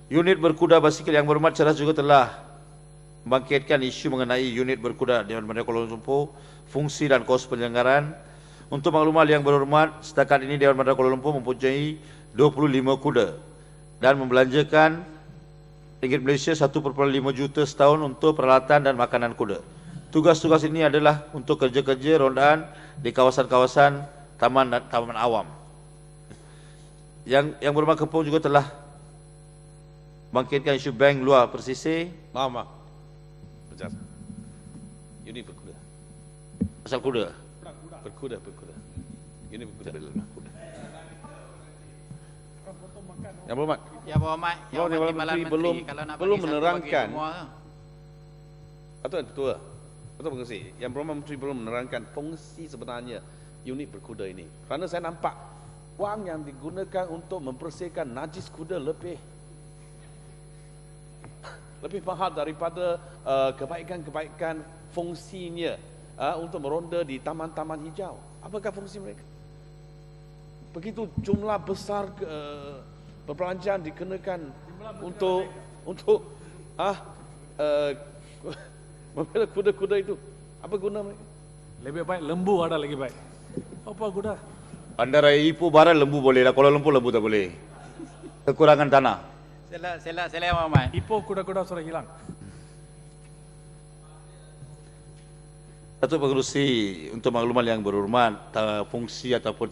Unit berkuda basikal yang berhormat Cerdas juga telah membangkitkan isu mengenai unit berkuda Dewan Bandar Kuala Lumpur, fungsi dan kos penyelenggaraan. Untuk maklumat yang berhormat, setakat ini Dewan Bandar Kuala Lumpur mempunyai 25 kuda dan membelanjakan ringgit Malaysia 1.5 juta setahun untuk peralatan dan makanan kuda. Tugas-tugas ini adalah untuk kerja-kerja rondaan di kawasan-kawasan taman dan taman awam. Yang berhormat Kepong juga telah bangkitkan isu bank luar persisir. Maaf. Bejar. Unit berkuda. Pasal kuda. Berkuda. Unit berkuda. Yang berhormat. Yang berhormat Timbalan Menteri kalau nak belum bagi satu menerangkan. bagi semua. Atau Ketua. Ketua Pengerusi. Yang berhormat Menteri belum menerangkan fungsi sebenarnya unit berkuda ini. Kerana saya nampak wang yang digunakan untuk membersihkan najis kuda lebih mahal daripada kebaikan-kebaikan fungsinya untuk meronda di taman-taman hijau. Apakah fungsi mereka? Begitu jumlah besar perbelanjaan dikenakan untuk membela kuda-kuda itu. Apa guna mereka? Lebih baik lembu ada lagi baik. Apa kuda? Bandaraya Ipoh Barat lembu boleh lah, Kuala Lumpur lembu tak boleh. Kekurangan tanah. Sila yang berhormat. Ipoh kuda-kuda sudah hilang. Datuk Pengerusi, untuk maklumat yang berhormat, fungsi ataupun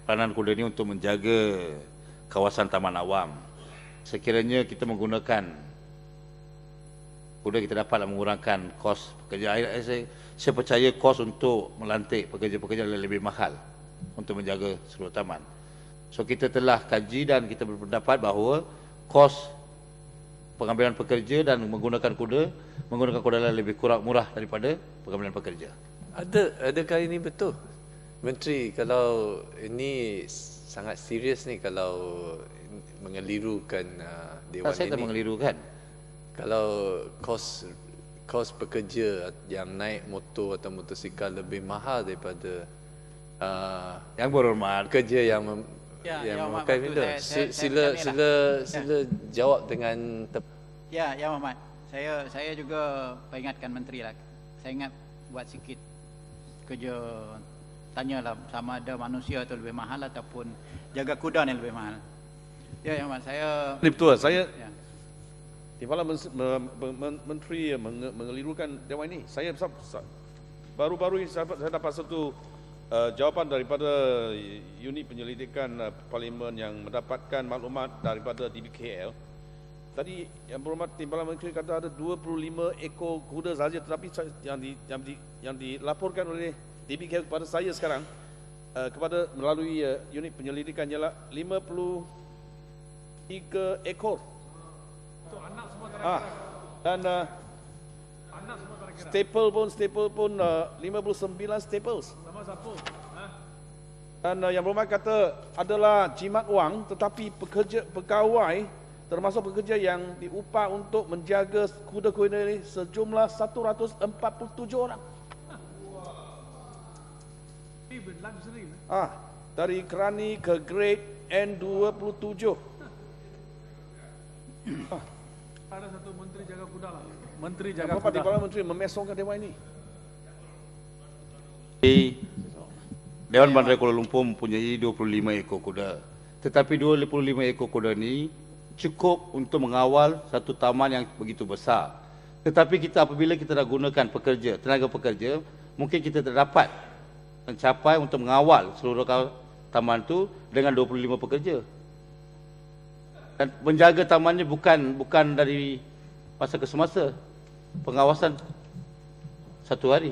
peranan kuda ini untuk menjaga kawasan taman awam. Sekiranya kita menggunakan kuda, kita dapatlah mengurangkan kos pekerja. Saya percaya kos untuk melantik pekerja-pekerja lebih mahal untuk menjaga seluruh taman. So kita telah kaji dan kita berpendapat bahawa kos pengambilan pekerja dan menggunakan kuda adalah lebih kurang murah daripada pengambilan pekerja. Adakah ini betul, Menteri? Kalau ini sangat serius ni, kalau mengelirukan Dewan Saya ini. tak mengelirukan. Kalau kos pekerja yang naik motor atau motosikal lebih mahal daripada Yang berhormat, pekerja yang Yang memakai Berhormat, benda. saya Sila jawab dengan Ya, Yang Berhormat. Saya juga peringatkan Menteri lah. Saya ingat buat sikit kerja, tanyalah sama ada manusia itu lebih mahal ataupun jaga kuda ni lebih mahal. Ya, Yang Berhormat, saya Betul, saya ya. Timbalan Menteri mengelirukan Dewan ini. Saya baru-baru ini saya dapat satu jawapan daripada unit penyelidikan Parlimen yang mendapatkan maklumat daripada DBKL. Tadi yang berhormat Timbalan Menteri kata ada 25 ekor kuda saja, tetapi yang dilaporkan oleh DBKL kepada saya sekarang kepada melalui unit penyelidikan ialah 53 ekor. Itu anak semua terakhir. Dan Anak semua terakhir. staple pun 59 staples. Sama sapu. Dan yang berhormat kata adalah jimat wang, tetapi pegawai termasuk pekerja yang diupah untuk menjaga kuda-kuda ini sejumlah 147 orang. Luxury. Dari Kerani ke Grade N27. Ada satu menteri jaga kuda lah. Menteri jaga Bapak kuda. Timbalan Menteri memesongkan Dewan ini. Dewan Bandar Kuala Lumpur mempunyai 25 ekor kuda. Tetapi 25 ekor kuda ini cukup untuk mengawal satu taman yang begitu besar. Tetapi apabila kita dah gunakan tenaga pekerja, mungkin kita terdapat mencapai untuk mengawal seluruh taman itu dengan 25 pekerja. Dan menjaga tamannya bukan dari masa ke semasa. Pengawasan satu hari.